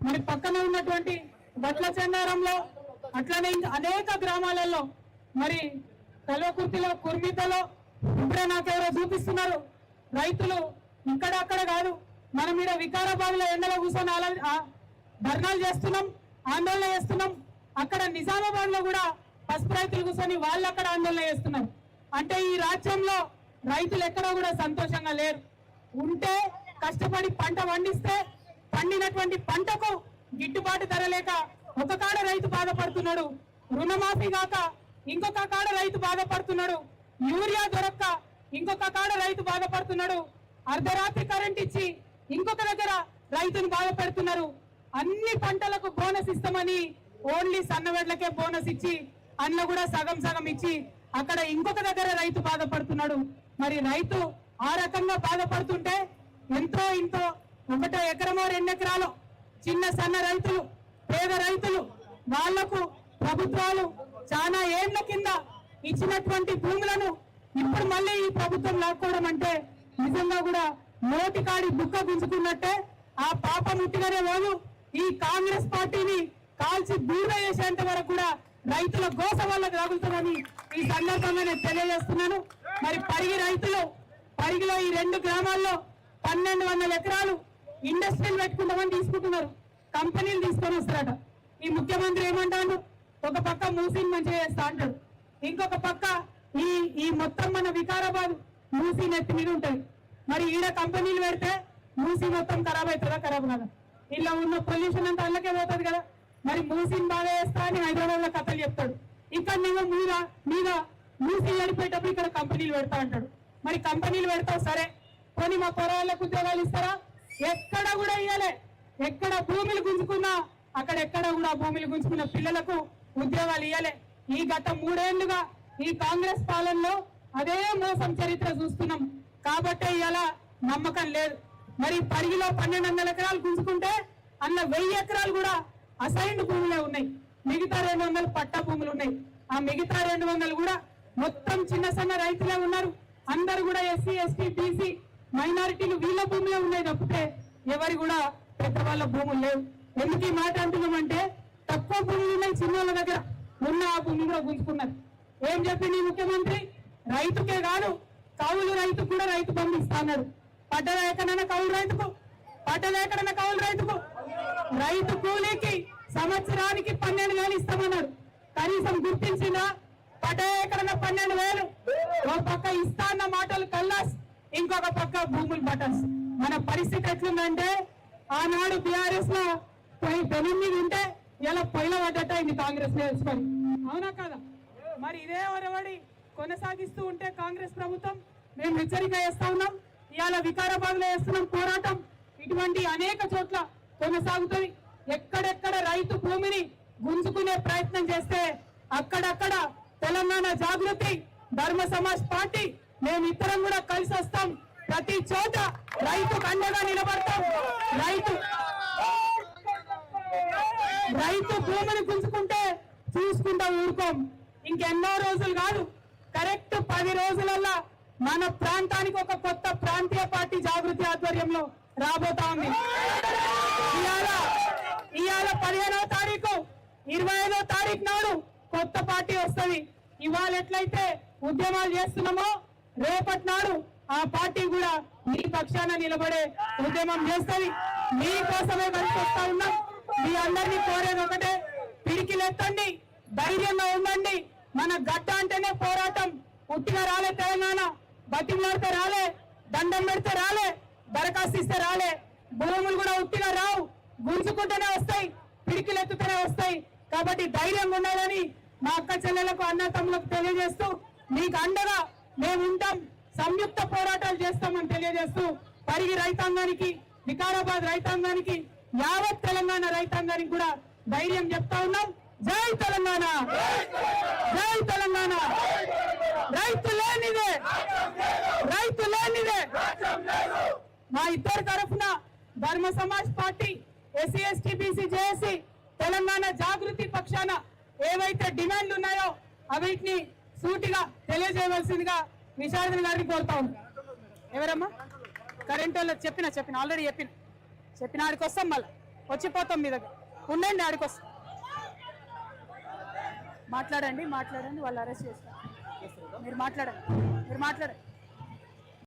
మరి పక్కన ఉన్నటువంటి బట్ల చెన్నారంలో అట్లనే అనేక గ్రామాలలో మరి కల్వకుర్తిలో కుర్మితలో ఇప్పుడే నాకెవరో చూపిస్తున్నారు రైతులు ఇక్కడ అక్కడ కాదు మనం ఇక్కడ వికారాబాద్ లో ఎండలో కూర్చొని ధర్నాలు చేస్తున్నాం ఆందోళన చేస్తున్నాం అక్కడ నిజామాబాద్ లో కూడా పసుపు రైతులు కూర్చొని వాళ్ళు అక్కడ ఆందోళన చేస్తున్నారు అంటే ఈ రాజ్యంలో రైతులు ఎక్కడా కూడా సంతోషంగా లేరు ఉంటే కష్టపడి పంట పండిస్తే పండినటువంటి పంటకు గిట్టుబాటు ధర లేక ఒక కాడ రైతు బాధపడుతున్నాడు రుణమాఫీ కాక ఇంకొక కాడ రైతు బాధపడుతున్నాడు యూరియా దొరక్క ఇంకొక కాడ రైతు బాధపడుతున్నాడు అర్ధరాత్రి కరెంట్ ఇచ్చి ఇంకొక దగ్గర రైతును బాధ పెడుతున్నారు అన్ని పంటలకు బోనస్ ఇస్తామని ఓన్లీ సన్నవెడ్లకే బోనస్ ఇచ్చి అన్న కూడా సగం సగం ఇచ్చి అక్కడ ఇంకొక దగ్గర రైతు బాధపడుతున్నాడు మరి రైతు ఆ రకంగా బాధపడుతుంటే ఎంతో ఇంతో 1 ఎకరమో 2 ఎకరాలు చిన్న సన్న రైతులు పేద రైతులు వాళ్లకు ప్రభుత్వాలు చాలా ఏళ్ల కింద ఇచ్చినటువంటి భూములను ఇప్పుడు మళ్ళీ ఈ ప్రభుత్వం లాక్కోవడం అంటే నిజంగా కూడా నోటికాడి బుక్క గుంజుకున్నట్టే ఆ పాపం ఉట్టిగానే పోదు ఈ కాంగ్రెస్ పార్టీని కాల్చి బూర చేసేంత వరకు కూడా రైతుల గోస వాళ్ళకు తగులుతుందని ఈ సందర్భంగా నేను తెలియజేస్తున్నాను మరి పరిగిలో ఈ 2 గ్రామాల్లో 1200 ఎకరాలు ఇండస్ట్రీలు పెట్టుకుంటామని తీసుకుంటున్నారు కంపెనీలు తీసుకొని వస్తారట ఈ ముఖ్యమంత్రి ఏమంటాడు ఒక పక్క మూసీని మంచిగా చేస్తా అంటాడు ఇంకొక పక్క ఈ మొత్తం మన వికారాబాద్ మూసీ నెత్తి మీద ఉంటుంది మరి ఈడ కంపెనీలు పెడితే మూసీ మొత్తం ఖరాబ్ అవుతుందా ఖరాబ్ కదా ఇలా ఉన్న పొల్యూషన్ అంతా అల్లకే పోతుంది కదా మరి మూసీని బాగా వేస్తా అని హైదరాబాద్ లో కథలు చెప్తాడు ఇక్కడ నేను మీద మూసీ వెళ్ళిపోయేటప్పుడు ఇక్కడ కంపెనీలు పెడతా అంటాడు మరి కంపెనీలు పెడతావు సరే కొని మా పొరాలకు ఉద్యోగాలు ఇస్తారా ఎక్కడ కూడా ఇవ్వలే ఎక్కడ భూములు గుంజుకున్నా అక్కడెక్కడ కూడా భూములు గుంజుకున్న పిల్లలకు ఉద్యోగాలు ఇవ్వలే ఈ గత 3 ఏళ్లుగా ఈ కాంగ్రెస్ పాలనలో అదే మోసం చరిత్ర చూస్తున్నాం కాబట్టి ఇలా నమ్మకం లేదు మరి పరిగిలో 1200 ఎకరాలు గుంజుకుంటే అన్న 1000 ఎకరాలు కూడా అసైన్డ్ భూములే ఉన్నాయి మిగతా 200 పట్టా భూములు ఉన్నాయి ఆ మిగతా 200 కూడా మొత్తం చిన్న సన్న రైతులే ఉన్నారు అందరు కూడా ఎస్సీ ఎస్టీ బీసీ మైనారిటీలు వీళ్ళ భూములే ఉన్నాయి తప్పితే ఎవరి కూడా పెద్దవాళ్ళ భూములు లేవు ఎందుకు ఈ మాట అంటున్నామంటే తక్కువ భూములు ఉన్నాయి చిన్నోళ్ళ దగ్గర ఉన్న ఆ భూమి కూడా గుంజుకున్నారు ఏం చెప్పింది ముఖ్యమంత్రి రైతుకే కాదు కౌలు రైతుకు కూడా రైతు బంధు ఇస్తా అన్నాడు పడ్డదా ఎక్కడైనా కౌలు రైతుకు పడ్డదా ఎక్కడైనా కౌలు రైతుకు రైతు కూలీకి సంవత్సరానికి 12,000 ఇస్తామన్నాడు కనీసం గుర్తించిందా పడ్డా ఎక్కడైనా 12,000 ఒక పక్క ఇస్తా అన్న మాటలు కల్లాస్ ఇంకొక పక్క భూములు బటన్స్ మన పరిస్థితి ఎట్లుందంటే ఆనాడు బీఆర్ఎస్ లో పెనుమి ఉంటే ఇలా పొయ్యిల పడ్డట్ట ఇది కాంగ్రెస్ నేర్చుకొని అవునా కదా మరి ఇదే ఒరవడి కొనసాగిస్తూ ఉంటే కాంగ్రెస్ ప్రభుత్వం మేము హెచ్చరిక చేస్తా ఉన్నాం ఇవాళ వికారాబాద్ లో చేస్తున్నాం పోరాటం ఇటువంటి అనేక చోట్ల కొనసాగుతుంది ఎక్కడెక్కడ రైతు భూమిని గుంజుకునే ప్రయత్నం చేస్తే అక్కడక్కడ తెలంగాణ జాగృతి ధర్మ సమాజ్ పార్టీ మేమిద్దరం కూడా కలిసి వస్తాం ప్రతి చోట రైతుకు అండగా నిలబడతాం రైతు భూమిని గుంజుకుంటే చూసుకుంటా ఊరుకోం ఇంకెన్నో రోజులు కాదు కరెక్ట్ 10 రోజులల్లా మన ప్రాంతానికి ఒక కొత్త ప్రాంతీయ పార్టీ జాగృతి ఆధ్వర్యంలో రాబోతా ఉంది ఇవాళ 15వ తారీఖు 25వ తారీఖు నాడు కొత్త పార్టీ వస్తుంది ఇవాళ ఎట్లయితే ఉద్యమాలు చేస్తున్నామో రేపటి నాడు ఆ పార్టీ కూడా మీ పక్షాన నిలబడే ఉద్యమం చేస్తుంది మీకోసమే కలిసి వస్తా ఉన్నాం మీ అందరినీ కోరేది ఒకటే పిడికిలెత్తండి ధైర్యంగా ఉండండి మన గడ్డ అంటేనే పోరాటం ఉట్టిగా రాలే తెలంగాణ బతిమలాడితే రాలే దండం పెడితే రాలే దరఖాస్తు ఇస్తే రాలే భూములు కూడా ఉట్టిగా రావు గుంజుకుంటేనే వస్తాయి పిడికిలు ఎత్తుతూనే వస్తాయి కాబట్టి ధైర్యంగా ఉండాలని మా అక్క చెల్లెలకు అన్న తమ్ములకు తెలియజేస్తూ మీకు అండగా మేము ఉంటాం సంయుక్త పోరాటాలు చేస్తామని తెలియజేస్తూ పరిగి రైతాంగానికి వికారాబాద్ రైతాంగానికి యావత్ తెలంగాణ రైతాంగానికి కూడా ధైర్యం చెప్తా ఉన్నాం జై తెలంగాణ జై తెలంగాణ రైతు లేనిదే మా ఇద్దరు తరఫున Dharma Samaj party SC ST BC JAC Telangana Jagruthi పక్షాన ఏవైతే డిమాండ్లు ఉన్నాయో అవిటిని సూటిగా తెలియజేయవలసిందిగా విశారద గారిని కోరుతాం ఎవరమ్మా కరెంట్ వాళ్ళు చెప్పిన ఆల్రెడీ చెప్పిన ఆడికి వస్తాం మళ్ళీ వచ్చిపోతాం మీ దగ్గర. ఉండండి, ఆడికి వస్తాం. మాట్లాడండి, వాళ్ళు అరెస్ట్ చేస్తారు. మీరు మాట్లాడండి.